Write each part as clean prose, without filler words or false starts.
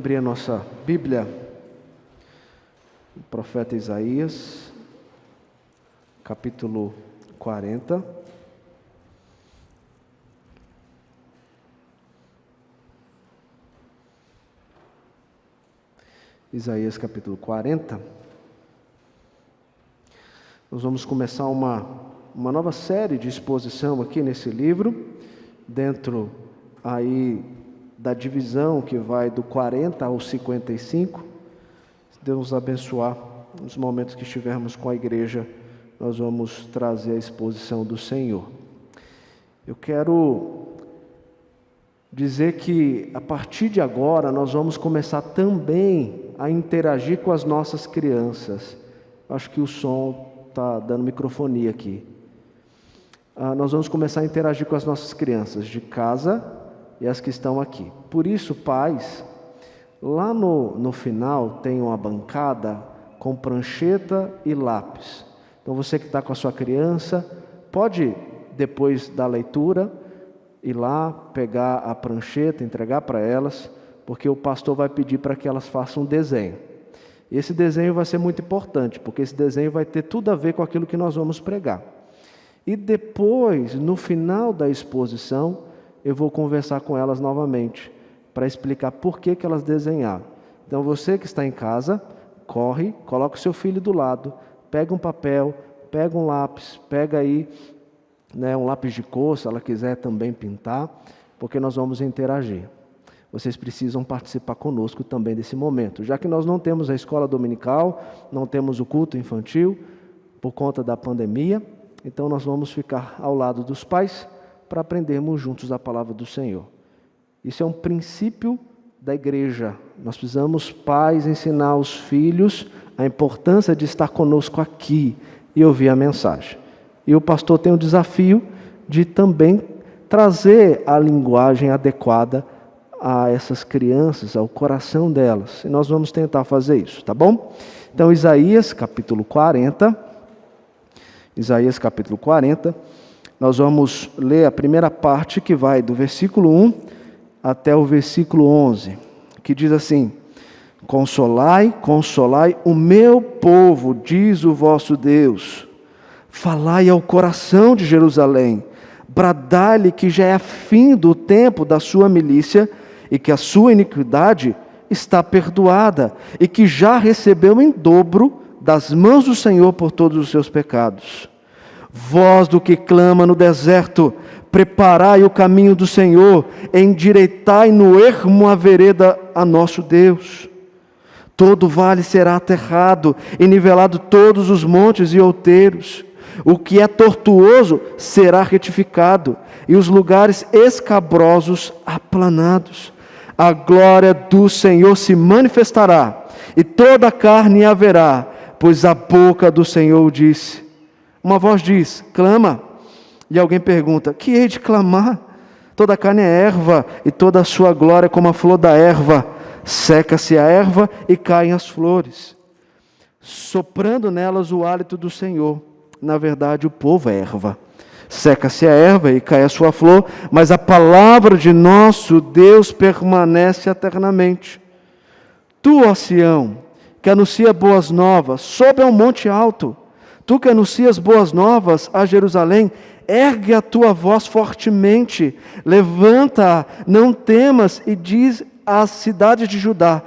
abrir a nossa Bíblia, o profeta Isaías, capítulo 40. Isaías capítulo 40. Nós vamos começar uma nova série de exposição aqui nesse livro, dentro aí da divisão que vai do 40 ao 55. Se Deus nos abençoar, nos momentos que estivermos com a igreja, nós vamos trazer a exposição do Senhor. Eu quero dizer que a partir de agora nós vamos começar também a interagir com as nossas crianças. Acho que o som está dando microfonia aqui. Nós vamos começar a interagir com as nossas crianças de casa e as que estão aqui. Por isso, pais, lá no final tem uma bancada com prancheta e lápis. Então você que está com a sua criança, pode, depois da leitura, ir lá, pegar a prancheta, entregar para elas, porque o pastor vai pedir para que elas façam um desenho. E esse desenho vai ser muito importante, porque esse desenho vai ter tudo a ver com aquilo que nós vamos pregar. E depois, no final da exposição, eu vou conversar com elas novamente, para explicar por que elas desenharam. Então você que está em casa, corre, coloca o seu filho do lado, pega um papel, pega um lápis, pega aí um lápis de cor, se ela quiser também pintar, porque nós vamos interagir. Vocês precisam participar conosco também desse momento, já que nós não temos a escola dominical, não temos o culto infantil, por conta da pandemia, então nós vamos ficar ao lado dos pais para aprendermos juntos a palavra do Senhor. Isso é um princípio da igreja. Nós precisamos, pais, ensinar os filhos a importância de estar conosco aqui e ouvir a mensagem. E o pastor tem o desafio de também trazer a linguagem adequada a essas crianças, ao coração delas. E nós vamos tentar fazer isso, tá bom? Então, Isaías capítulo 40. Isaías capítulo 40. Nós vamos ler a primeira parte que vai do versículo 1 até o versículo 11, que diz assim: Consolai, consolai o meu povo, diz o vosso Deus. Falai ao coração de Jerusalém, bradai-lhe que já é fim do tempo da sua milícia, e que a sua iniquidade está perdoada, e que já recebeu em dobro das mãos do Senhor por todos os seus pecados. Voz do que clama no deserto, preparai o caminho do Senhor, endireitai no ermo a vereda a nosso Deus. Todo vale será aterrado, e nivelado todos os montes e outeiros. O que é tortuoso será retificado, e os lugares escabrosos aplanados. A glória do Senhor se manifestará, e toda a carne haverá, pois a boca do Senhor disse. Uma voz diz, clama. E alguém pergunta, que hei de clamar? Toda a carne é erva, e toda a sua glória como a flor da erva. Seca-se a erva e caem as flores, soprando nelas o hálito do Senhor. Na verdade, o povo é erva. Seca-se a erva e cai a sua flor, mas a palavra de nosso Deus permanece eternamente. Tu, ó Sião, que anuncia boas novas, sobe ao monte alto. Tu que anuncias boas novas a Jerusalém, ergue a tua voz fortemente, levanta, não temas, e diz às cidades de Judá: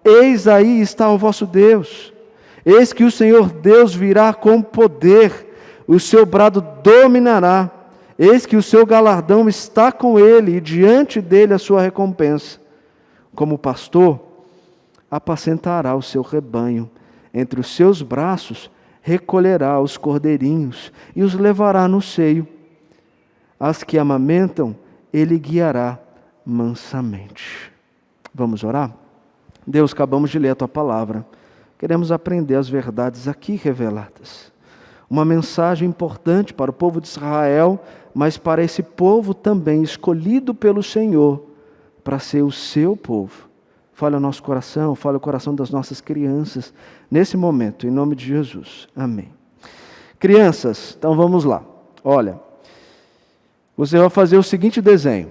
eis aí está o vosso Deus. Eis que o Senhor Deus virá com poder, o seu brado dominará. Eis que o seu galardão está com ele, e diante dele a sua recompensa. Como pastor, apacentará o seu rebanho, entre os seus braços recolherá os cordeirinhos e os levará no seio. As que amamentam, ele guiará mansamente. Vamos orar? Deus, acabamos de ler a tua palavra. Queremos aprender as verdades aqui reveladas. Uma mensagem importante para o povo de Israel, mas para esse povo também escolhido pelo Senhor para ser o seu povo. Fale o nosso coração, fale o coração das nossas crianças nesse momento, em nome de Jesus. Amém. Crianças, então vamos lá. Olha, você vai fazer o seguinte desenho.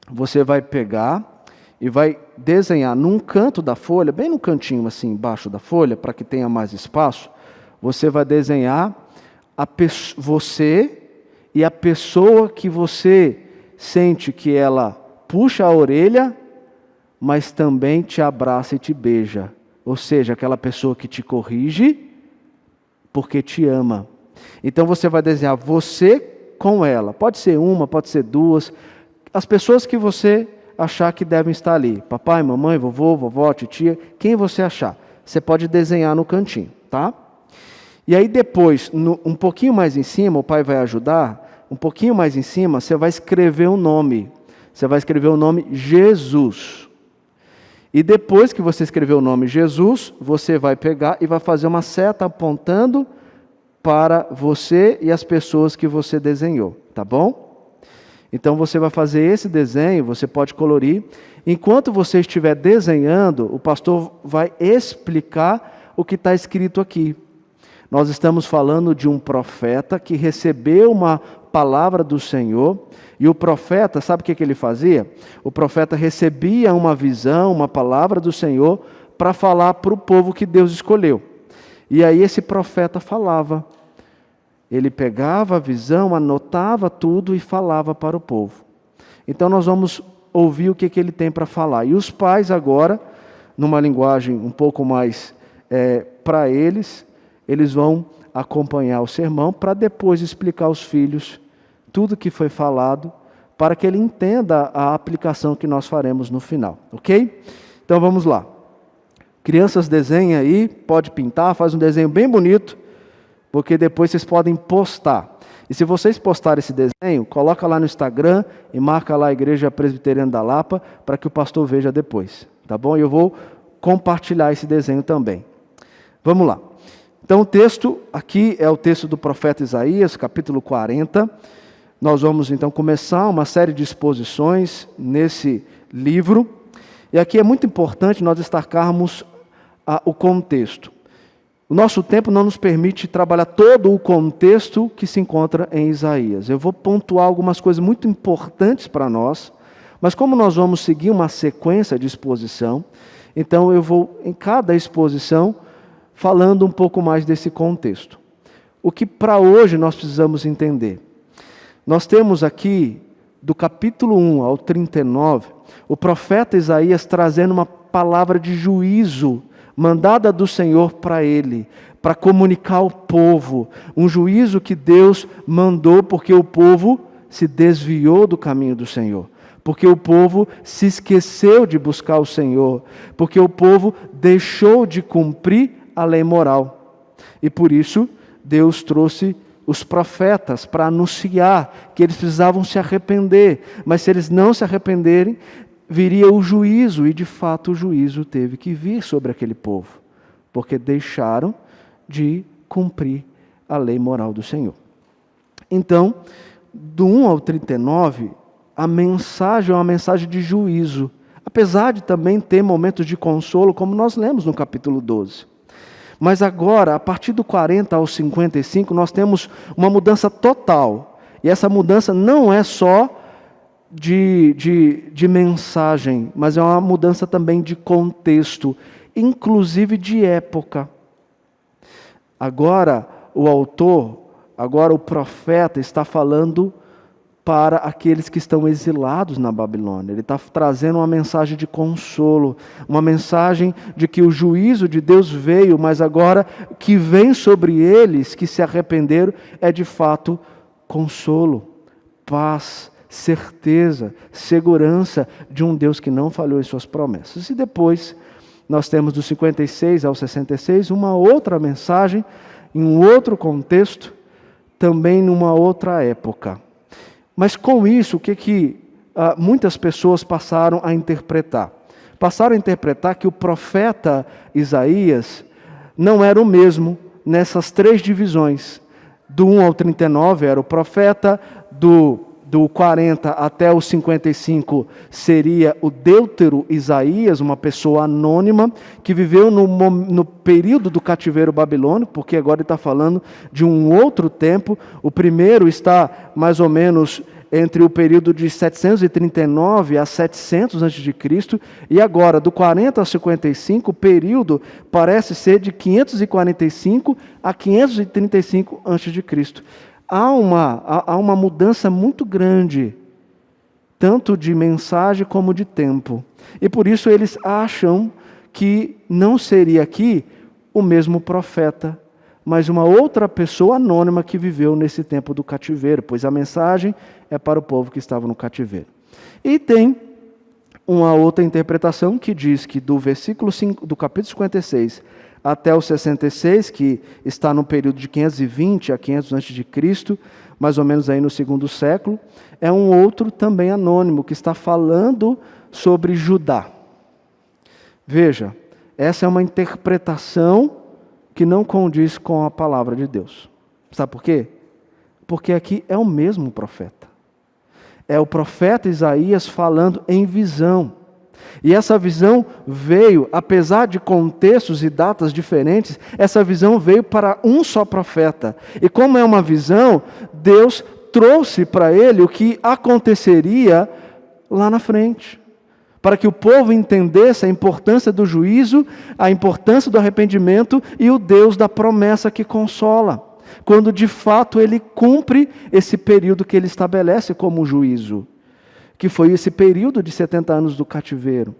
Você vai pegar e vai desenhar num canto da folha, bem no cantinho assim, embaixo da folha, para que tenha mais espaço, você vai desenhar você e a pessoa que você sente que ela puxa a orelha, mas também te abraça e te beija. Ou seja, aquela pessoa que te corrige porque te ama. Então você vai desenhar você com ela. Pode ser uma, pode ser duas. As pessoas que você achar que devem estar ali. Papai, mamãe, vovô, vovó, titia. Quem você achar. Você pode desenhar no cantinho, tá? E aí depois, um pouquinho mais em cima, o pai vai ajudar. Um pouquinho mais em cima, você vai escrever um nome. Você vai escrever o nome Jesus. E depois que você escrever o nome Jesus, você vai pegar e vai fazer uma seta apontando para você e as pessoas que você desenhou, tá bom? Então você vai fazer esse desenho, você pode colorir. Enquanto você estiver desenhando, o pastor vai explicar o que está escrito aqui. Nós estamos falando de um profeta que recebeu uma palavra do Senhor, e o profeta, sabe o que ele fazia? O profeta recebia uma visão, uma palavra do Senhor, para falar para o povo que Deus escolheu. E aí esse profeta falava. Ele pegava a visão, anotava tudo e falava para o povo. Então nós vamos ouvir o que ele tem para falar. E os pais agora, numa linguagem um pouco mais para eles vão acompanhar o sermão para depois explicar aos filhos tudo que foi falado, para que ele entenda a aplicação que nós faremos no final, ok? Então vamos lá. Crianças, desenhem aí, pode pintar, faz um desenho bem bonito, porque depois vocês podem postar. E se vocês postarem esse desenho, coloca lá no Instagram e marca lá a Igreja Presbiteriana da Lapa, para que o pastor veja depois, tá bom? E eu vou compartilhar esse desenho também. Vamos lá. Então o texto aqui é o texto do profeta Isaías, capítulo 40. Nós vamos então começar uma série de exposições nesse livro. E aqui é muito importante nós destacarmos o contexto. O nosso tempo não nos permite trabalhar todo o contexto que se encontra em Isaías. Eu vou pontuar algumas coisas muito importantes para nós, mas como nós vamos seguir uma sequência de exposição, então eu vou, em cada exposição, falando um pouco mais desse contexto. O que para hoje nós precisamos entender? Nós temos aqui, do capítulo 1 ao 39, o profeta Isaías trazendo uma palavra de juízo, mandada do Senhor para ele, para comunicar ao povo, um juízo que Deus mandou porque o povo se desviou do caminho do Senhor, porque o povo se esqueceu de buscar o Senhor, porque o povo deixou de cumprir a lei moral. E por isso, Deus trouxe os profetas para anunciar que eles precisavam se arrepender, mas se eles não se arrependerem, viria o juízo, e de fato o juízo teve que vir sobre aquele povo, porque deixaram de cumprir a lei moral do Senhor. Então, do 1 ao 39, a mensagem é uma mensagem de juízo, apesar de também ter momentos de consolo, como nós lemos no capítulo 12. Mas agora, a partir do 40 ao 55, nós temos uma mudança total. E essa mudança não é só de mensagem, mas é uma mudança também de contexto, inclusive de época. Agora, o autor, agora o profeta está falando para aqueles que estão exilados na Babilônia. Ele está trazendo uma mensagem de consolo, uma mensagem de que o juízo de Deus veio, mas agora que vem sobre eles que se arrependeram é de fato consolo, paz, certeza, segurança de um Deus que não falhou em suas promessas. E depois nós temos do 56 ao 66 uma outra mensagem, em um outro contexto, também numa outra época. Mas com isso, o que muitas pessoas passaram a interpretar? Passaram a interpretar que o profeta Isaías não era o mesmo nessas três divisões. Do 1 ao 39 era o profeta, do 40 até o 55 seria o Deutero Isaías, uma pessoa anônima, que viveu no período do cativeiro babilônico, porque agora ele está falando de um outro tempo. O primeiro está mais ou menos entre o período de 739 a 700 a.C., e agora, do 40 a 55, o período parece ser de 545 a 535 a.C. Há uma mudança muito grande, tanto de mensagem como de tempo. E por isso eles acham que não seria aqui o mesmo profeta, mas uma outra pessoa anônima que viveu nesse tempo do cativeiro, pois a mensagem é para o povo que estava no cativeiro. E tem uma outra interpretação que diz que do versículo 5, do capítulo 56 até o 66, que está no período de 520 a 500 a.C., mais ou menos aí no segundo século, é um outro também anônimo que está falando sobre Judá. Veja, essa é uma interpretação que não condiz com a palavra de Deus. Sabe por quê? Porque aqui é o mesmo profeta. É o profeta Isaías falando em visão. E essa visão veio, apesar de contextos e datas diferentes, essa visão veio para um só profeta. E como é uma visão, Deus trouxe para ele o que aconteceria lá na frente, para que o povo entendesse a importância do juízo, a importância do arrependimento e o Deus da promessa que consola, quando de fato ele cumpre esse período que ele estabelece como juízo, que foi esse período de 70 anos do cativeiro.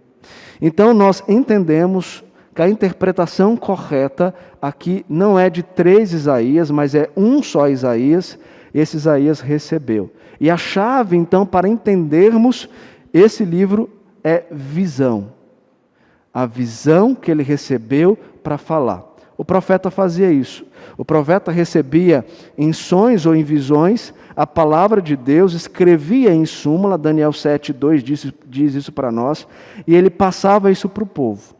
Então nós entendemos que a interpretação correta aqui não é de 3 Isaías, mas é um só Isaías, e esse Isaías recebeu. E a chave então para entendermos esse livro é visão. A visão que ele recebeu para falar. O profeta fazia isso. O profeta recebia em sonhos ou em visões a palavra de Deus, escrevia em súmula, Daniel 7:2 diz isso para nós, e ele passava isso para o povo.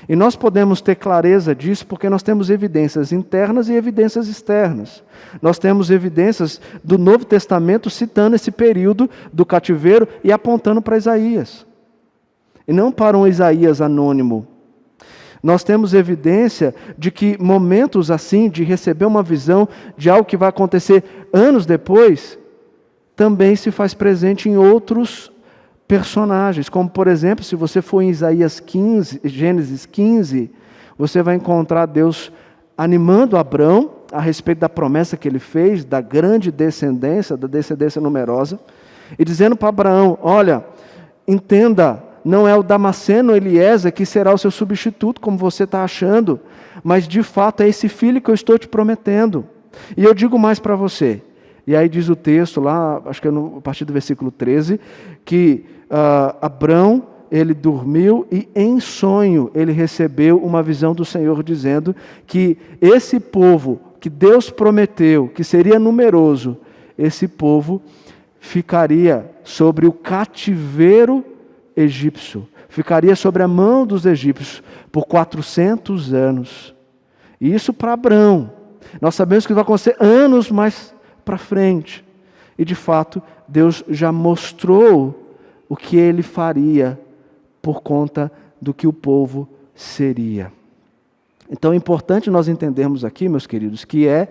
E nós podemos ter clareza disso porque nós temos evidências internas e evidências externas. Nós temos evidências do Novo Testamento citando esse período do cativeiro e apontando para Isaías. E não para um Isaías anônimo. Nós temos evidência de que momentos assim, de receber uma visão de algo que vai acontecer anos depois, também se faz presente em outros personagens. Como, por exemplo, se você for em Gênesis 15, você vai encontrar Deus animando Abrão a respeito da promessa que ele fez, da grande descendência, da descendência numerosa, e dizendo para Abraão, olha, entenda, não é o Damasceno Eliezer que será o seu substituto, como você está achando, mas de fato é esse filho que eu estou te prometendo. E eu digo mais para você, e aí diz o texto lá, acho que é a partir do versículo 13, que Abrão, ele dormiu e em sonho ele recebeu uma visão do Senhor dizendo que esse povo que Deus prometeu, que seria numeroso, esse povo ficaria sobre o cativeiro egípcio, ficaria sobre a mão dos egípcios por 400 anos. E isso para Abrão. Nós sabemos que vai acontecer anos mais para frente. E de fato, Deus já mostrou o que ele faria por conta do que o povo seria. Então é importante nós entendermos aqui, meus queridos, que é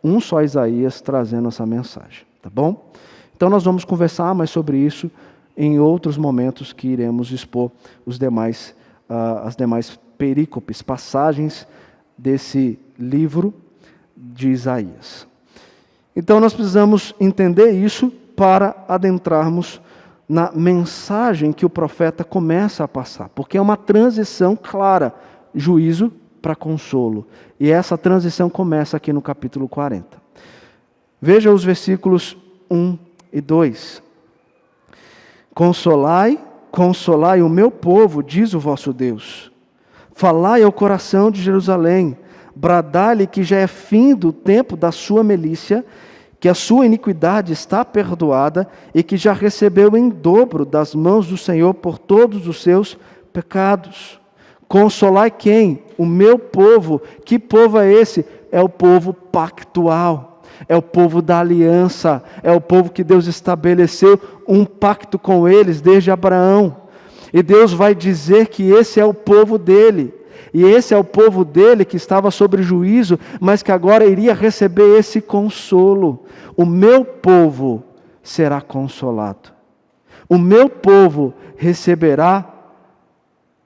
um só Isaías trazendo essa mensagem, tá bom? Então nós vamos conversar mais sobre isso em outros momentos que iremos expor as demais perícopes, passagens desse livro de Isaías. Então nós precisamos entender isso para adentrarmos na mensagem que o profeta começa a passar, porque é uma transição clara, juízo para consolo. E essa transição começa aqui no capítulo 40. Veja os versículos 1 e 2. Consolai, consolai o meu povo, diz o vosso Deus. Falai ao coração de Jerusalém, bradai-lhe que já é fim do tempo da sua milícia, que a sua iniquidade está perdoada e que já recebeu em dobro das mãos do Senhor por todos os seus pecados. Consolai quem? O meu povo. Que povo é esse? É o povo pactual. É o povo da aliança, é o povo que Deus estabeleceu um pacto com eles desde Abraão. E Deus vai dizer que esse é o povo dele. E esse é o povo dele que estava sob juízo, mas que agora iria receber esse consolo. O meu povo será consolado. O meu povo receberá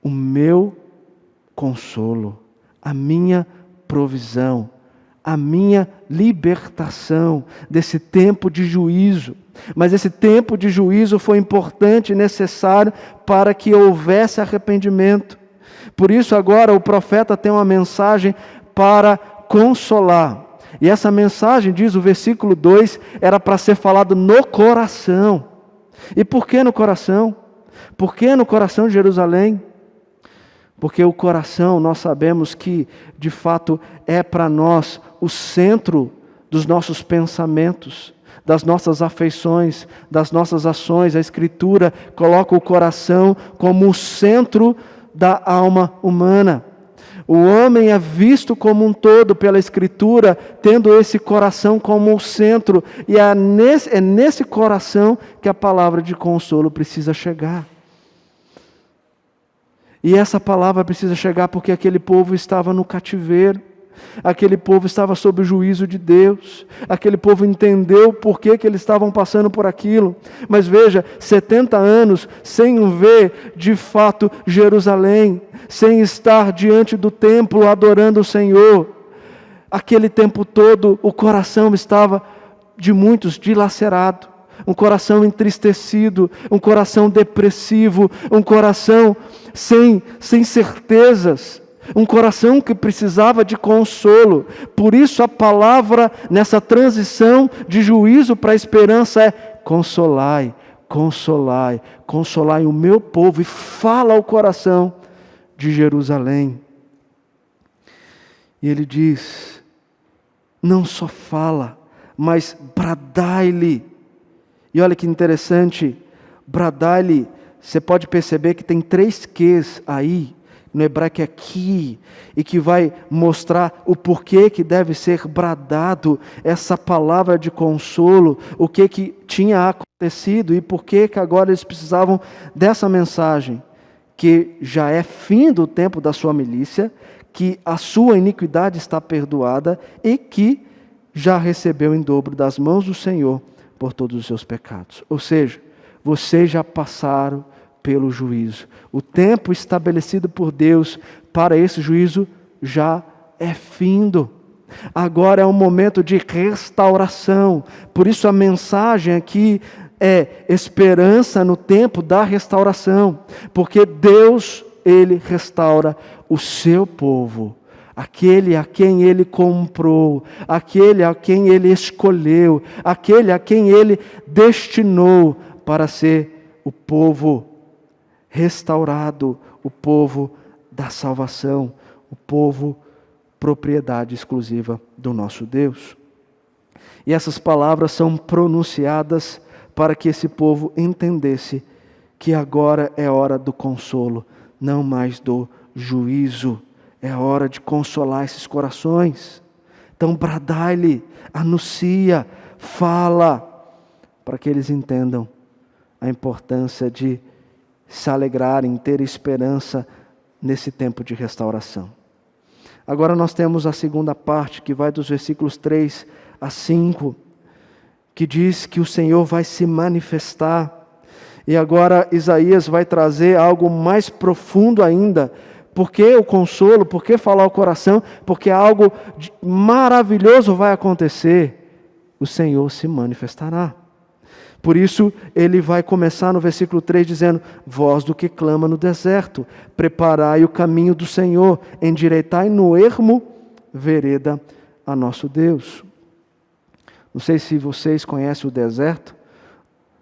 o meu consolo, a minha provisão, a minha libertação desse tempo de juízo. Mas esse tempo de juízo foi importante e necessário para que houvesse arrependimento. Por isso agora o profeta tem uma mensagem para consolar. E essa mensagem, diz o versículo 2, era para ser falado no coração. E por que no coração? Por que no coração de Jerusalém? Porque o coração, nós sabemos que, de fato, é para nós o centro dos nossos pensamentos, das nossas afeições, das nossas ações. A Escritura coloca o coração como o centro da alma humana. O homem é visto como um todo pela Escritura, tendo esse coração como o centro. E é nesse coração que a palavra de consolo precisa chegar. E essa palavra precisa chegar porque aquele povo estava no cativeiro. Aquele povo estava sob o juízo de Deus. Aquele povo entendeu por que eles estavam passando por aquilo. Mas veja, 70 anos sem ver de fato Jerusalém, sem estar diante do templo adorando o Senhor. Aquele tempo todo o coração estava de muitos dilacerado, um coração entristecido, um coração depressivo, um coração sem certezas. Um coração que precisava de consolo. Por isso a palavra nessa transição de juízo para a esperança é: consolai, consolai, consolai o meu povo. E fala ao coração de Jerusalém. E ele diz, não só fala, mas bradai-lhe. E olha que interessante, bradai-lhe, você pode perceber que tem 3 Qs aí, no hebraico é aqui, e que vai mostrar o porquê que deve ser bradado essa palavra de consolo, o que tinha acontecido e por que agora eles precisavam dessa mensagem, que já é fim do tempo da sua milícia, que a sua iniquidade está perdoada e que já recebeu em dobro das mãos do Senhor por todos os seus pecados. Ou seja, vocês já passaram pelo juízo. O tempo estabelecido por Deus para esse juízo já é findo. Agora é um momento de restauração. Por isso a mensagem aqui é esperança no tempo da restauração. Porque Deus, Ele restaura o seu povo. Aquele a quem Ele comprou, aquele a quem Ele escolheu, aquele a quem Ele destinou para ser o povo restaurado, o povo da salvação, o povo propriedade exclusiva do nosso Deus. E essas palavras são pronunciadas para que esse povo entendesse que agora é hora do consolo, não mais do juízo. É hora de consolar esses corações. Então bradai-lhe, anuncia, fala, para que eles entendam a importância de se alegrarem, ter esperança nesse tempo de restauração. Agora nós temos a segunda parte, que vai dos versículos 3 a 5, que diz que o Senhor vai se manifestar. E agora Isaías vai trazer algo mais profundo ainda. Por que o consolo? Por que falar ao coração? Porque algo maravilhoso vai acontecer. O Senhor se manifestará. Por isso, ele vai começar no versículo 3 dizendo: voz do que clama no deserto, preparai o caminho do Senhor, endireitai no ermo vereda a nosso Deus. Não sei se vocês conhecem o deserto.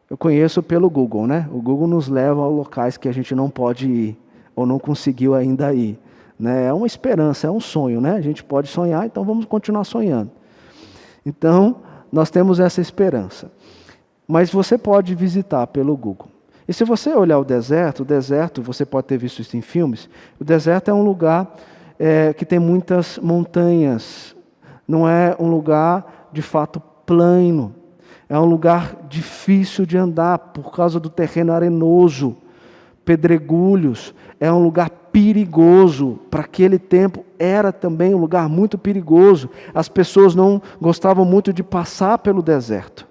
Eu conheço pelo Google, né? O Google nos leva a locais que a gente não pode ir, ou não conseguiu ainda ir. Né? É uma esperança, é um sonho, né? A gente pode sonhar, então vamos continuar sonhando. Então, nós temos essa esperança. Mas você pode visitar pelo Google. E se você olhar o deserto, você pode ter visto isso em filmes, o deserto é um lugar que tem muitas montanhas. Não é um lugar, de fato, plano. É um lugar difícil de andar por causa do terreno arenoso, pedregulhos. É um lugar perigoso. Para aquele tempo era também um lugar muito perigoso. As pessoas não gostavam muito de passar pelo deserto.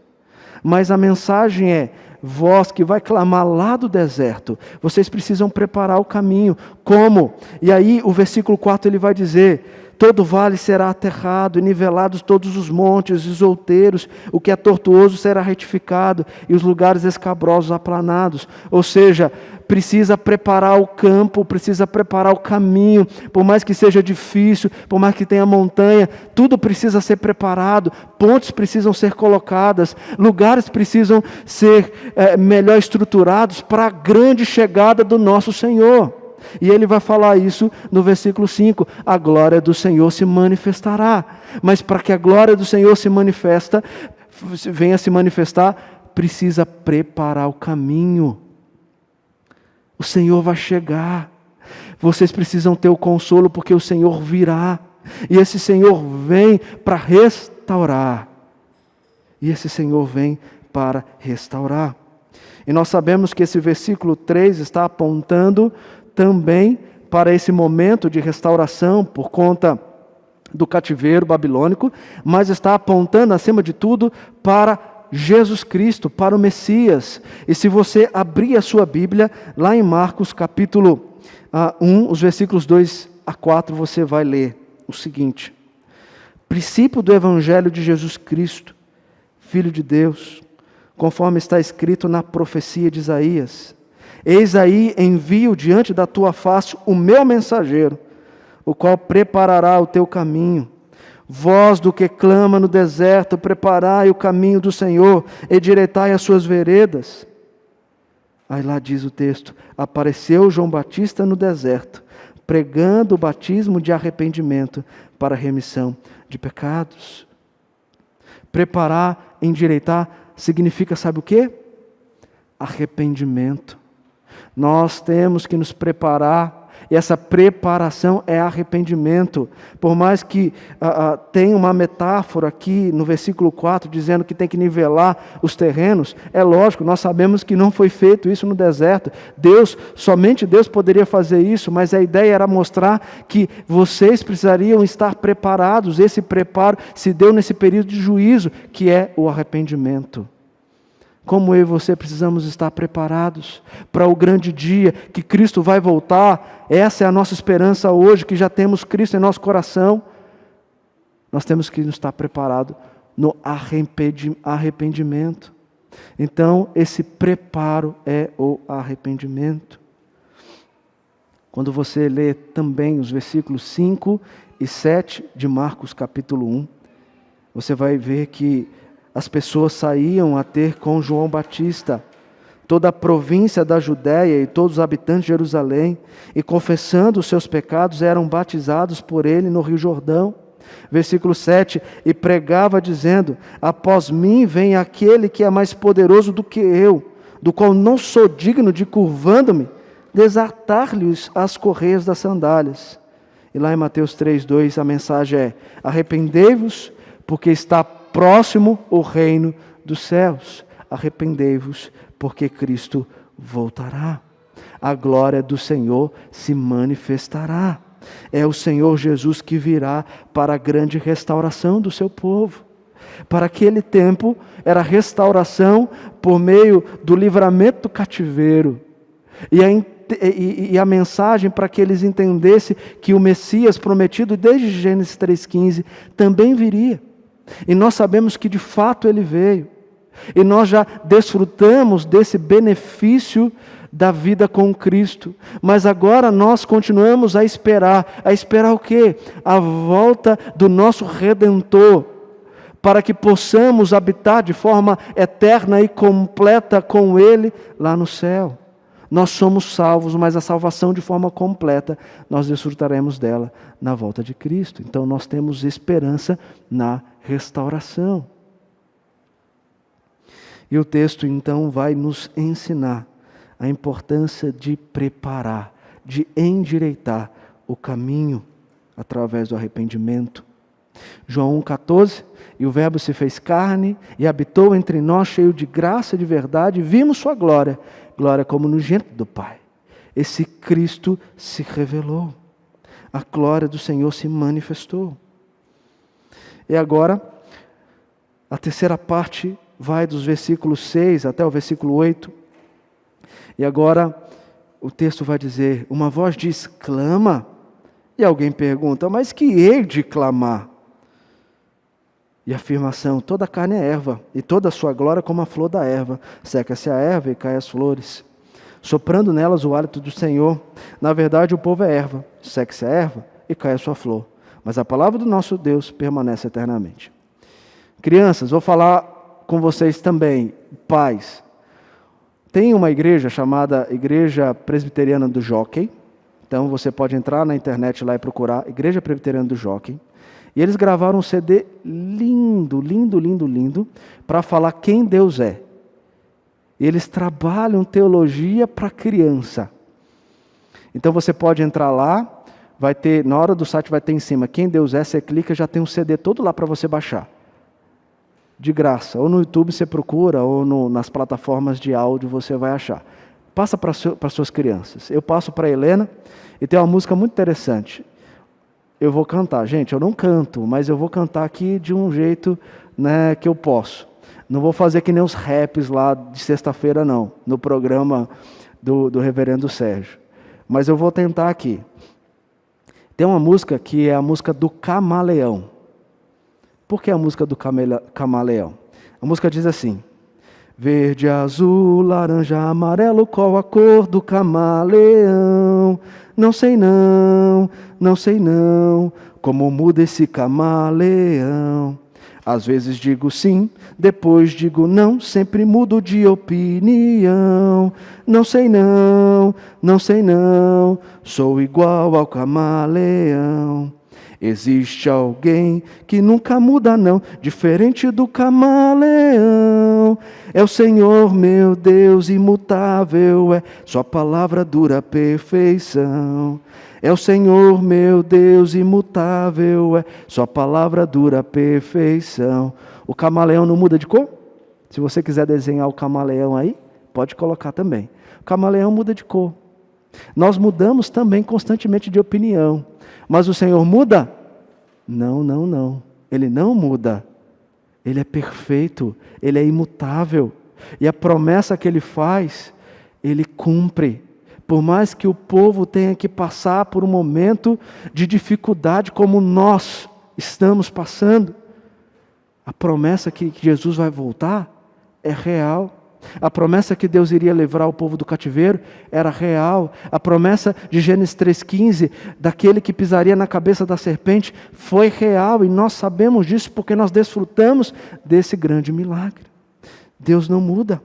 Mas a mensagem é: vós que vai clamar lá do deserto, vocês precisam preparar o caminho. Como? E aí o versículo 4 ele vai dizer: todo vale será aterrado, e nivelados todos os montes e os outeiros, o que é tortuoso será retificado, e os lugares escabrosos aplanados. Ou seja, precisa preparar o campo, precisa preparar o caminho, por mais que seja difícil, por mais que tenha montanha, tudo precisa ser preparado, pontes precisam ser colocadas, lugares precisam ser melhor estruturados para a grande chegada do nosso Senhor. E ele vai falar isso no versículo 5, a glória do Senhor se manifestará. Mas para que a glória do Senhor venha se manifestar, precisa preparar o caminho. O Senhor vai chegar. Vocês precisam ter o consolo porque o Senhor virá. E esse Senhor vem para restaurar. E esse Senhor vem para restaurar. E nós sabemos que esse versículo 3 está apontando também para esse momento de restauração por conta do cativeiro babilônico, mas está apontando, acima de tudo, para Jesus Cristo, para o Messias. E se você abrir a sua Bíblia, lá em Marcos capítulo 1, os versículos 2 a 4, você vai ler o seguinte: princípio do Evangelho de Jesus Cristo, Filho de Deus, conforme está escrito na profecia de Isaías: eis aí envio diante da tua face o meu mensageiro, o qual preparará o teu caminho. Vós do que clama no deserto, preparai o caminho do Senhor, endireitai as suas veredas. Aí lá diz o texto: apareceu João Batista no deserto, pregando o batismo de arrependimento para a remissão de pecados. Preparar, endireitar, significa, sabe o quê? Arrependimento. Nós temos que nos preparar, e essa preparação é arrependimento. Por mais que tenha uma metáfora aqui no versículo 4, dizendo que tem que nivelar os terrenos, é lógico, nós sabemos que não foi feito isso no deserto. Somente Deus poderia fazer isso, mas a ideia era mostrar que vocês precisariam estar preparados. Esse preparo se deu nesse período de juízo, que é o arrependimento. Como eu e você precisamos estar preparados para o grande dia que Cristo vai voltar. Essa é a nossa esperança hoje, que já temos Cristo em nosso coração. Nós temos que estar preparados no arrependimento. Então, esse preparo é o arrependimento. Quando você lê também os versículos 5 e 7 de Marcos capítulo 1, você vai ver que as pessoas saíam a ter com João Batista, toda a província da Judéia e todos os habitantes de Jerusalém, e confessando os seus pecados, eram batizados por ele no Rio Jordão. Versículo 7, e pregava dizendo: após mim vem aquele que é mais poderoso do que eu, do qual não sou digno de, curvando-me, desatar-lhes as correias das sandálias. E lá em Mateus 3:2 a mensagem é: arrependei-vos, porque está próximo o reino dos céus. Arrependei-vos, porque Cristo voltará. A glória do Senhor se manifestará. É o Senhor Jesus que virá para a grande restauração do seu povo. Para aquele tempo, era restauração por meio do livramento do cativeiro. E a mensagem para que eles entendessem que o Messias prometido desde Gênesis 3,15 também viria. E nós sabemos que de fato ele veio. E nós já desfrutamos desse benefício da vida com Cristo. Mas agora nós continuamos a esperar. A esperar o quê? A volta do nosso Redentor, para que possamos habitar de forma eterna e completa com Ele lá no céu. Nós somos salvos, mas a salvação de forma completa, nós desfrutaremos dela na volta de Cristo. Então nós temos esperança na restauração. E o texto então vai nos ensinar a importância de preparar, de endireitar o caminho através do arrependimento. João 1,14, e o Verbo se fez carne e habitou entre nós, cheio de graça e de verdade, e vimos sua glória, glória como unigênito do Pai. Esse Cristo se revelou, a glória do Senhor se manifestou. E agora, a terceira parte vai dos versículos 6 até o versículo 8. E agora o texto vai dizer: uma voz diz, clama. E alguém pergunta, mas que hei de clamar? E a afirmação, toda a carne é erva, e toda a sua glória como a flor da erva. Seca-se a erva e cai as flores, soprando nelas o hálito do Senhor. Na verdade, o povo é erva, seca-se a erva e cai a sua flor. Mas a palavra do nosso Deus permanece eternamente. Crianças, vou falar com vocês também, pais. Tem uma igreja chamada Igreja Presbiteriana do Jockey. Então você pode entrar na internet lá e procurar Igreja Presbiteriana do Jockey. E eles gravaram um CD lindo, lindo, lindo, lindo, para falar quem Deus é. E eles trabalham teologia para criança. Então você pode entrar lá, vai ter, na hora do site vai ter em cima quem Deus é, você clica, já tem um CD todo lá para você baixar. De graça. Ou no YouTube você procura, ou nas plataformas de áudio você vai achar. Passa para suas crianças. Eu passo para a Helena, e tem uma música muito interessante. Eu vou cantar. Gente, eu não canto, mas eu vou cantar aqui de um jeito, né, que eu posso. Não vou fazer que nem os raps lá de sexta-feira, não, no programa do reverendo Sérgio. Mas eu vou tentar aqui. Tem uma música que é a música do Camaleão. Por que a música do Camaleão? A música diz assim: verde, azul, laranja, amarelo, qual a cor do camaleão? Não sei não, não sei não, como muda esse camaleão. Às vezes digo sim, depois digo não, sempre mudo de opinião. Não sei não, não sei não, sou igual ao camaleão. Existe alguém que nunca muda não, diferente do camaleão. É o Senhor meu Deus imutável, é sua palavra dura a perfeição. É o Senhor meu Deus imutável, é sua palavra dura a perfeição. O camaleão não muda de cor? Se você quiser desenhar o camaleão aí, pode colocar também. O camaleão muda de cor. Nós mudamos também constantemente de opinião. Mas o Senhor muda? Não, não, não. Ele não muda. Ele é perfeito. Ele é imutável. E a promessa que Ele faz, Ele cumpre. Por mais que o povo tenha que passar por um momento de dificuldade como nós estamos passando, a promessa que Jesus vai voltar é real. A promessa que Deus iria livrar o povo do cativeiro era real. A promessa de Gênesis 3,15, daquele que pisaria na cabeça da serpente, foi real. E nós sabemos disso porque nós desfrutamos desse grande milagre. Deus não muda.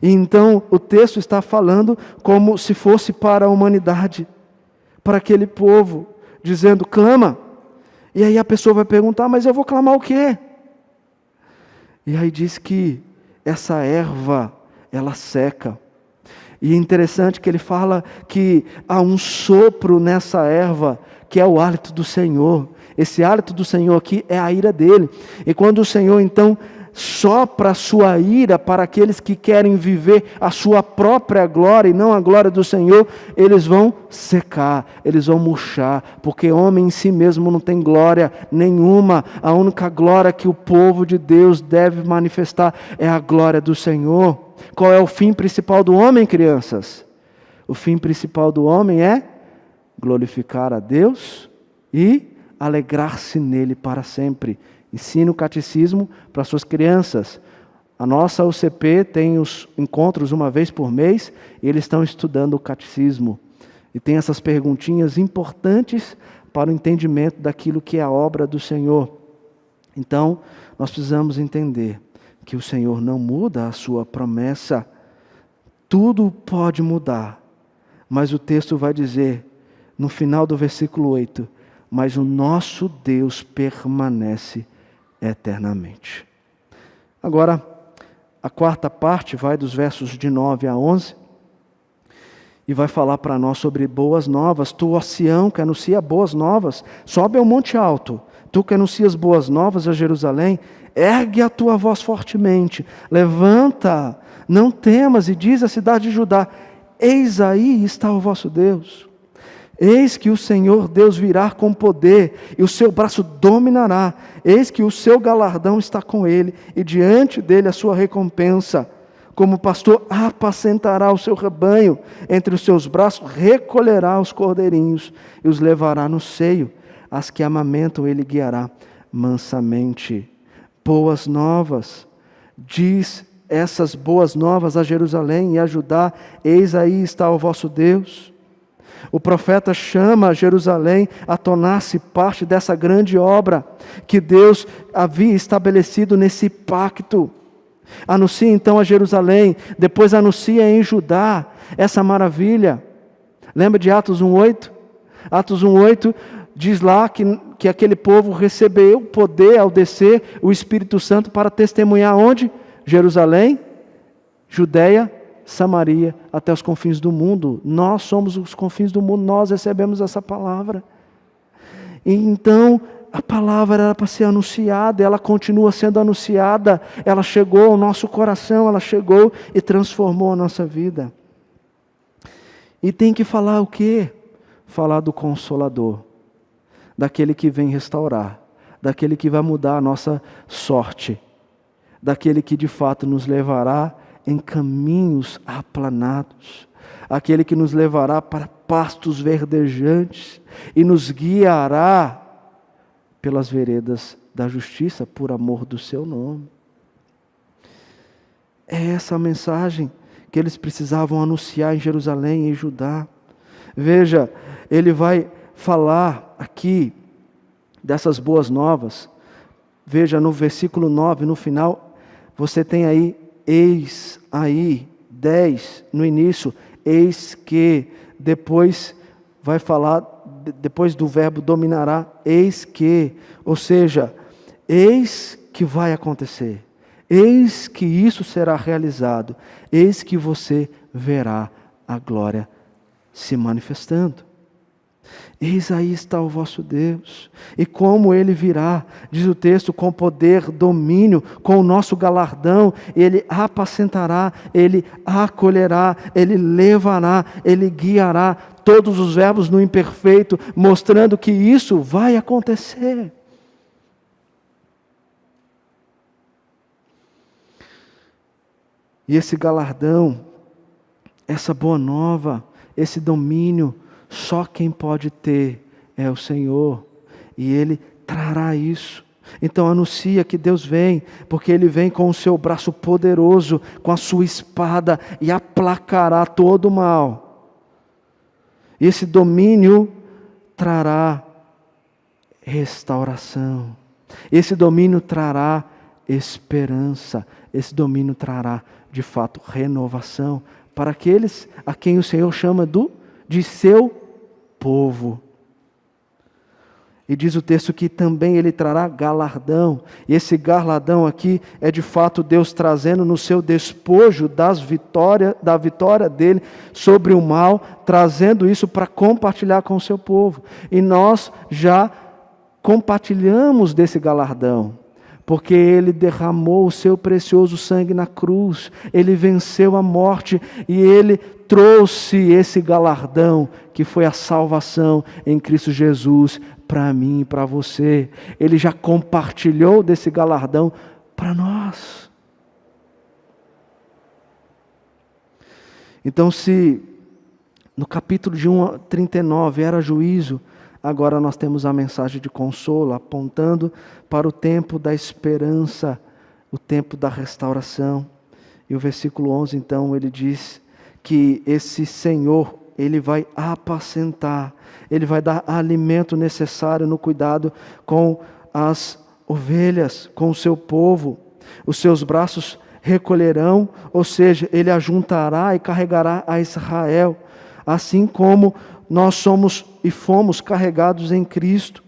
E então o texto está falando como se fosse para a humanidade, para aquele povo, dizendo, clama. E aí a pessoa vai perguntar, mas eu vou clamar o quê? E aí diz que essa erva, ela seca. E é interessante que ele fala que há um sopro nessa erva, que é o hálito do Senhor. Esse hálito do Senhor aqui é a ira dele. E quando o Senhor então sopra a sua ira para aqueles que querem viver a sua própria glória e não a glória do Senhor, eles vão secar, eles vão murchar, porque homem em si mesmo não tem glória nenhuma. A única glória que o povo de Deus deve manifestar é a glória do Senhor. Qual é o fim principal do homem, crianças? O fim principal do homem é glorificar a Deus e alegrar-se nele para sempre. Ensina o catecismo para suas crianças. A nossa UCP tem os encontros uma vez por mês e eles estão estudando o catecismo. E tem essas perguntinhas importantes para o entendimento daquilo que é a obra do Senhor. Então, nós precisamos entender que o Senhor não muda a sua promessa. Tudo pode mudar, mas o texto vai dizer, no final do versículo 8, mas o nosso Deus permanece eternamente. Agora, a quarta parte vai dos versos de 9 a 11 e vai falar para nós sobre boas novas. Tu, ó Sião, que anuncia boas novas, sobe ao monte alto. Tu que anuncias boas novas a Jerusalém, ergue a tua voz fortemente, levanta, não temas, e diz à cidade de Judá, eis aí está o vosso Deus. Eis que o Senhor Deus virá com poder, e o seu braço dominará. Eis que o seu galardão está com ele, e diante dele a sua recompensa. Como pastor apacentará o seu rebanho, entre os seus braços recolherá os cordeirinhos, e os levará no seio. As que amamentam ele guiará mansamente. Boas novas, diz essas boas novas a Jerusalém e a Judá: eis aí está o vosso Deus. O profeta chama Jerusalém a tornar-se parte dessa grande obra que Deus havia estabelecido nesse pacto. Anuncia então a Jerusalém, depois anuncia em Judá essa maravilha. Lembra de Atos 1:8? Atos 1:8 diz lá que aquele povo recebeu poder ao descer o Espírito Santo para testemunhar onde? Jerusalém, Judeia, Samaria, até os confins do mundo. Nós somos os confins do mundo, nós recebemos essa palavra. E então, a palavra era para ser anunciada, ela continua sendo anunciada, ela chegou ao nosso coração, ela chegou e transformou a nossa vida. E tem que falar o quê? Falar do Consolador, daquele que vem restaurar, daquele que vai mudar a nossa sorte, daquele que de fato nos levará em caminhos aplanados, aquele que nos levará para pastos verdejantes e nos guiará pelas veredas da justiça, por amor do seu nome. É essa a mensagem que eles precisavam anunciar em Jerusalém e em Judá. Veja, ele vai falar aqui dessas boas novas. Veja no versículo 9, no final, você tem aí, eis aí, 10 no início, eis que, depois vai falar, depois do verbo dominará, eis que, ou seja, eis que vai acontecer, eis que isso será realizado, eis que você verá a glória se manifestando. Eis aí está o vosso Deus, e como Ele virá, diz o texto, com poder, domínio, com o nosso galardão, Ele apacentará, Ele acolherá, Ele levará, Ele guiará, todos os verbos no imperfeito, mostrando que isso vai acontecer. E esse galardão, essa boa nova, esse domínio, só quem pode ter é o Senhor, e Ele trará isso. Então anuncia que Deus vem, porque Ele vem com o seu braço poderoso, com a sua espada, e aplacará todo o mal. E esse domínio trará restauração, esse domínio trará esperança, esse domínio trará de fato renovação, para aqueles a quem o Senhor chama de seu povo. E diz o texto que também Ele trará galardão. E esse galardão aqui é de fato Deus trazendo no seu despojo da vitória dele sobre o mal, trazendo isso para compartilhar com o seu povo. E nós já compartilhamos desse galardão, porque Ele derramou o seu precioso sangue na cruz, Ele venceu a morte e Ele trouxe esse galardão, que foi a salvação em Cristo Jesus, para mim e para você. Ele já compartilhou desse galardão para nós. Então, se no capítulo de 1 a 39 era juízo, agora nós temos a mensagem de consolo, apontando para o tempo da esperança, o tempo da restauração. E o versículo 11, então, ele diz que esse Senhor, Ele vai apacentar, Ele vai dar alimento necessário no cuidado com as ovelhas, com o seu povo. Os seus braços recolherão, ou seja, Ele ajuntará e carregará a Israel, assim como nós somos e fomos carregados em Cristo.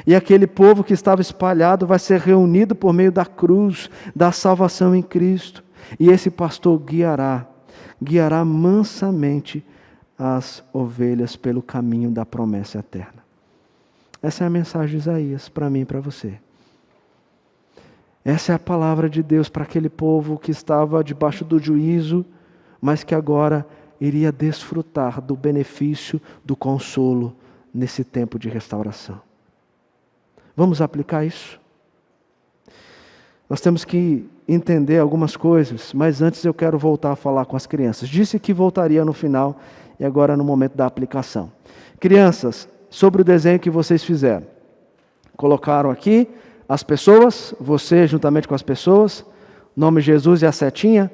E aquele povo que estava espalhado vai ser reunido por meio da cruz, da salvação em Cristo. E esse pastor guiará mansamente as ovelhas pelo caminho da promessa eterna. Essa é a mensagem de Isaías para mim e para você. Essa é a palavra de Deus para aquele povo que estava debaixo do juízo, mas que agora iria desfrutar do benefício, do consolo nesse tempo de restauração. Vamos aplicar isso? Nós temos que entender algumas coisas, mas antes eu quero voltar a falar com as crianças. Disse que voltaria no final e agora no momento da aplicação. Crianças, sobre o desenho que vocês fizeram. Colocaram aqui as pessoas, você juntamente com as pessoas, o nome Jesus e a setinha.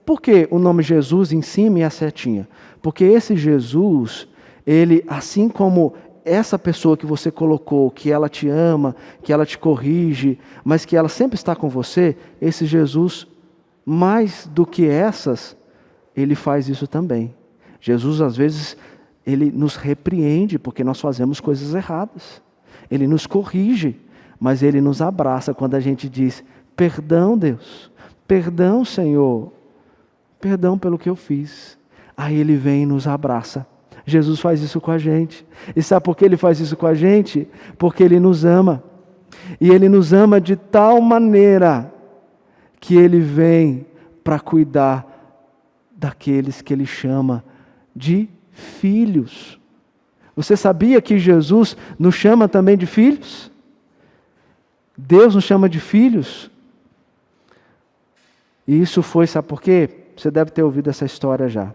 Por que o nome Jesus em cima e a setinha? Porque esse Jesus, ele, assim como essa pessoa que você colocou, que ela te ama, que ela te corrige, mas que ela sempre está com você, esse Jesus, mais do que essas, ele faz isso também. Jesus, às vezes, ele nos repreende porque nós fazemos coisas erradas. Ele nos corrige, mas ele nos abraça quando a gente diz: perdão, Deus, perdão, Senhor, perdão pelo que eu fiz. Aí ele vem e nos abraça. Jesus faz isso com a gente. E sabe por que ele faz isso com a gente? Porque ele nos ama. E ele nos ama de tal maneira que ele vem para cuidar daqueles que ele chama de filhos. Você sabia que Jesus nos chama também de filhos? Deus nos chama de filhos. E isso foi, sabe por quê? Você deve ter ouvido essa história já.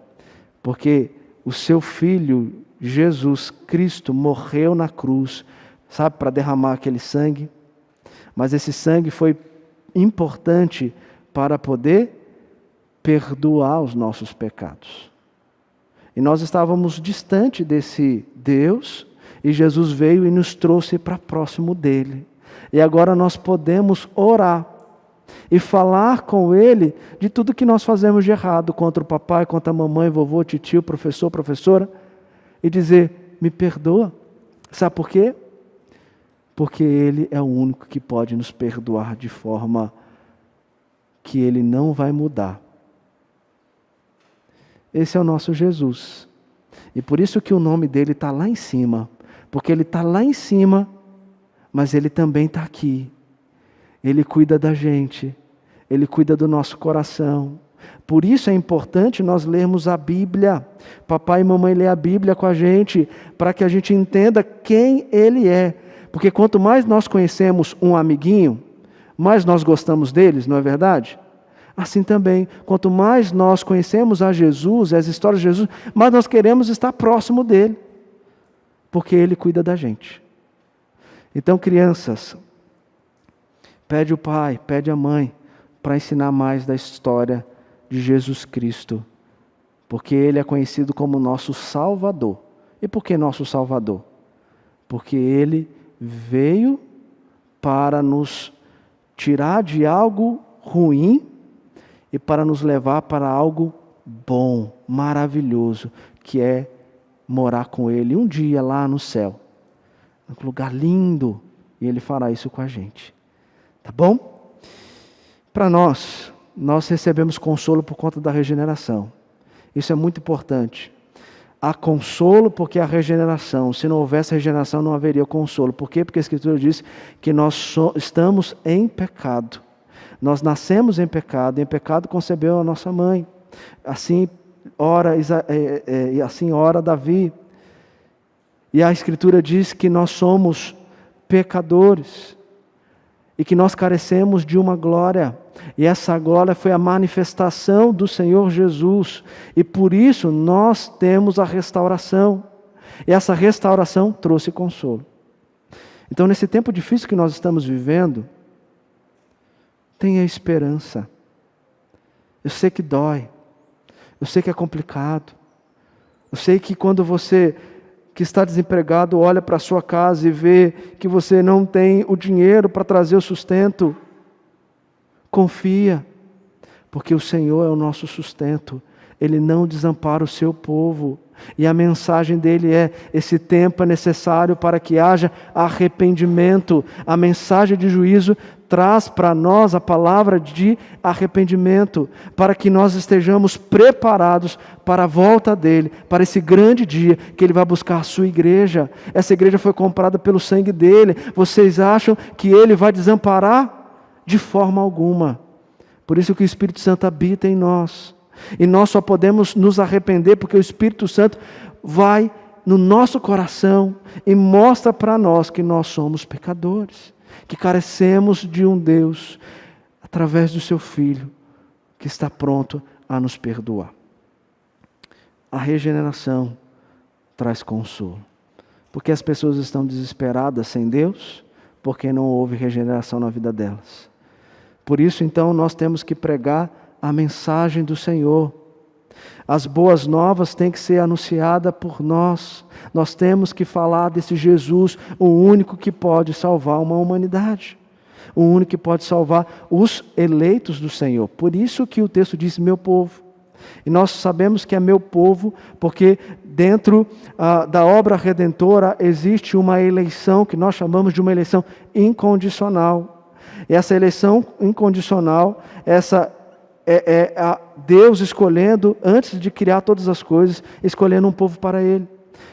Porque o seu filho, Jesus Cristo, morreu na cruz, sabe, para derramar aquele sangue. Mas esse sangue foi importante para poder perdoar os nossos pecados. E nós estávamos distante desse Deus, e Jesus veio e nos trouxe para próximo dele. E agora nós podemos orar e falar com Ele de tudo que nós fazemos de errado contra o papai, contra a mamãe, vovô, titio, professor, professora, e dizer: me perdoa. Sabe por quê? Porque Ele é o único que pode nos perdoar de forma que Ele não vai mudar. Esse é o nosso Jesus. E por isso que o nome dele está lá em cima. Porque ele está lá em cima, mas ele também está aqui. Ele cuida da gente. Ele cuida do nosso coração. Por isso é importante nós lermos a Bíblia. Papai e mamãe lê a Bíblia com a gente, para que a gente entenda quem Ele é. Porque quanto mais nós conhecemos um amiguinho, mais nós gostamos deles, não é verdade? Assim também, quanto mais nós conhecemos a Jesus, as histórias de Jesus, mais nós queremos estar próximo dele. Porque Ele cuida da gente. Então, crianças, pede o pai, pede a mãe, para ensinar mais da história de Jesus Cristo. Porque Ele é conhecido como nosso Salvador. E por que nosso Salvador? Porque Ele veio para nos tirar de algo ruim e para nos levar para algo bom, maravilhoso, que é morar com Ele um dia lá no céu. Um lugar lindo. E Ele fará isso com a gente. Tá bom? Para nós recebemos consolo por conta da regeneração. Isso é muito importante. Há consolo porque há regeneração. Se não houvesse regeneração, não haveria consolo. Por quê? Porque a Escritura diz que nós estamos em pecado. Nós nascemos em pecado concebeu a nossa mãe. Assim ora Davi. E a Escritura diz que nós somos pecadores e que nós carecemos de uma glória. E essa glória foi a manifestação do Senhor Jesus. E por isso nós temos a restauração. E essa restauração trouxe consolo. Então, nesse tempo difícil que nós estamos vivendo, tenha esperança. Eu sei que dói. Eu sei que é complicado. Eu sei que quando você que está desempregado olha para a sua casa e vê que você não tem o dinheiro para trazer o sustento, confia, porque o Senhor é o nosso sustento. Ele não desampara o seu povo. E a mensagem dele é: esse tempo é necessário para que haja arrependimento. A mensagem de juízo traz para nós a palavra de arrependimento, para que nós estejamos preparados para a volta dele, para esse grande dia que ele vai buscar a sua igreja. Essa igreja foi comprada pelo sangue dele. Vocês acham que ele vai desamparar? De forma alguma. Por isso que o Espírito Santo habita em nós. E nós só podemos nos arrepender porque o Espírito Santo vai no nosso coração e mostra para nós que nós somos pecadores, que carecemos de um Deus através do seu Filho, que está pronto a nos perdoar. A regeneração traz consolo, porque as pessoas estão desesperadas sem Deus, porque não houve regeneração na vida delas. Por isso, então, nós temos que pregar a mensagem do Senhor. As boas novas têm que ser anunciadas por nós. Nós temos que falar desse Jesus, o único que pode salvar uma humanidade. O único que pode salvar os eleitos do Senhor. Por isso que o texto diz, meu povo. E nós sabemos que é meu povo, porque dentro da obra redentora existe uma eleição que nós chamamos de uma eleição incondicional. E essa eleição incondicional, essa é Deus escolhendo, antes de criar todas as coisas, escolhendo um povo para Ele.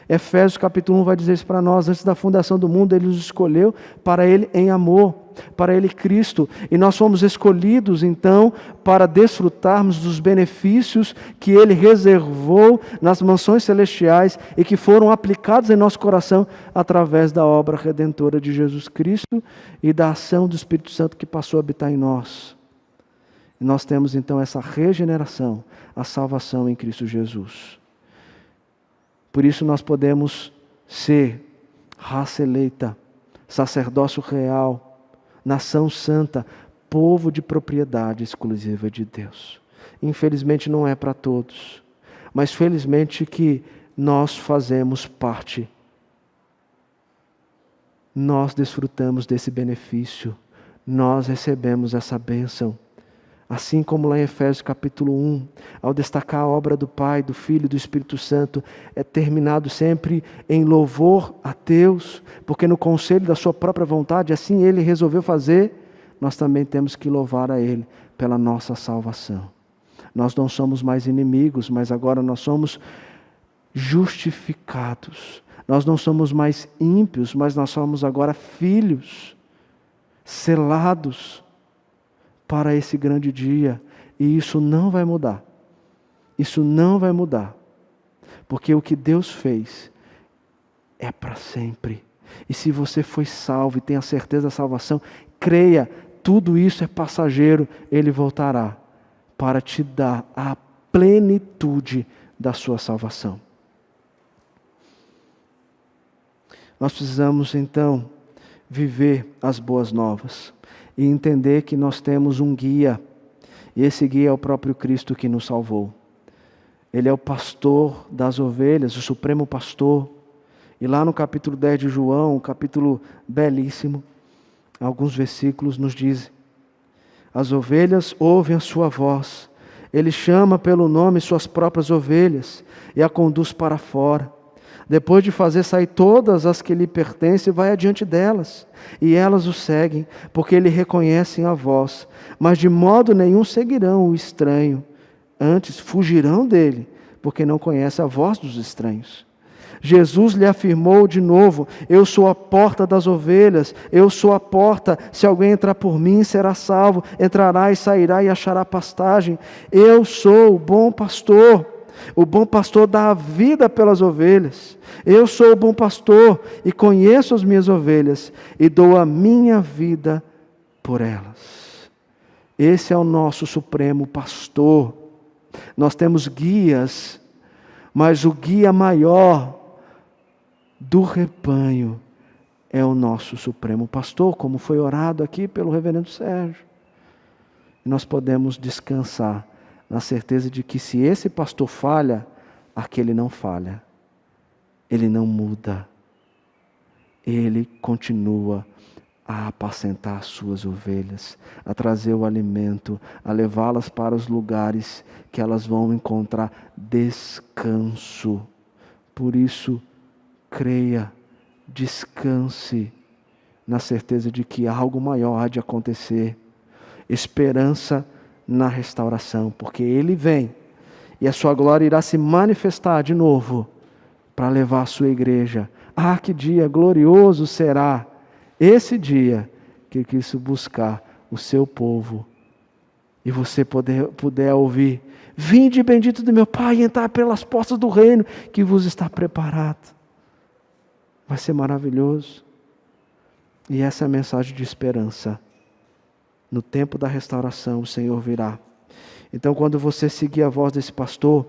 Efésios capítulo 1 vai dizer isso para nós, antes da fundação do mundo, Ele nos escolheu para Ele em amor, para Ele Cristo. E nós fomos escolhidos então para desfrutarmos dos benefícios que Ele reservou nas mansões celestiais e que foram aplicados em nosso coração através da obra redentora de Jesus Cristo e da ação do Espírito Santo que passou a habitar em nós. E nós temos então essa regeneração, a salvação em Cristo Jesus. Por isso nós podemos ser raça eleita, sacerdócio real, nação santa, povo de propriedade exclusiva de Deus. Infelizmente não é para todos, mas felizmente que nós fazemos parte. Nós desfrutamos desse benefício, nós recebemos essa bênção. Assim como lá em Efésios capítulo 1, ao destacar a obra do Pai, do Filho e do Espírito Santo, é terminado sempre em louvor a Deus, porque no conselho da sua própria vontade, assim Ele resolveu fazer, nós também temos que louvar a Ele pela nossa salvação. Nós não somos mais inimigos, mas agora nós somos justificados. Nós não somos mais ímpios, mas nós somos agora filhos, selados para esse grande dia, e isso não vai mudar. Isso não vai mudar, porque o que Deus fez é para sempre. E se você foi salvo e tem a certeza da salvação, creia, tudo isso é passageiro, Ele voltará para te dar a plenitude da sua salvação. Nós precisamos então viver as boas novas e entender que nós temos um guia, e esse guia é o próprio Cristo que nos salvou. Ele é o pastor das ovelhas, o supremo pastor. E lá no capítulo 10 de João, um capítulo belíssimo, alguns versículos nos dizem: as ovelhas ouvem a sua voz, Ele chama pelo nome suas próprias ovelhas e a conduz para fora. Depois de fazer sair todas as que lhe pertencem, vai adiante delas, e elas o seguem, porque lhe reconhecem a voz, mas de modo nenhum seguirão o estranho, antes fugirão dele, porque não conhecem a voz dos estranhos. Jesus lhe afirmou de novo: eu sou a porta das ovelhas, eu sou a porta, se alguém entrar por mim será salvo, entrará e sairá e achará pastagem. Eu sou o bom pastor dá a vida pelas ovelhas. Eu sou o bom pastor e conheço as minhas ovelhas e dou a minha vida por elas. Esse é o nosso supremo pastor. Nós temos guias, mas o guia maior do rebanho é o nosso supremo pastor, como foi orado aqui pelo reverendo Sérgio. E nós podemos descansar na certeza de que se esse pastor falha, aquele não falha. Ele não muda. Ele continua a apacentar as suas ovelhas, a trazer o alimento, a levá-las para os lugares que elas vão encontrar descanso. Por isso, creia, descanse na certeza de que algo maior há de acontecer. Esperança na restauração, porque Ele vem e a sua glória irá se manifestar de novo para levar a sua igreja. Ah, que dia glorioso será esse dia que Cristo buscar o seu povo e você puder ouvir: vinde bendito do meu Pai, e entrar pelas portas do reino que vos está preparado. Vai ser maravilhoso. E essa é a mensagem de esperança. No tempo da restauração, o Senhor virá. Então, quando você seguir a voz desse pastor,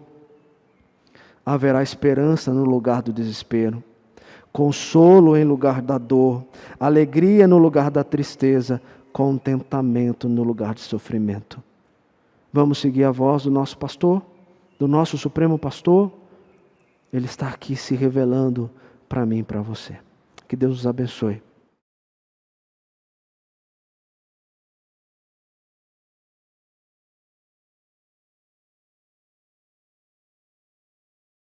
haverá esperança no lugar do desespero, consolo em lugar da dor, alegria no lugar da tristeza, contentamento no lugar de sofrimento. Vamos seguir a voz do nosso pastor, do nosso supremo pastor? Ele está aqui se revelando para mim e para você. Que Deus os abençoe.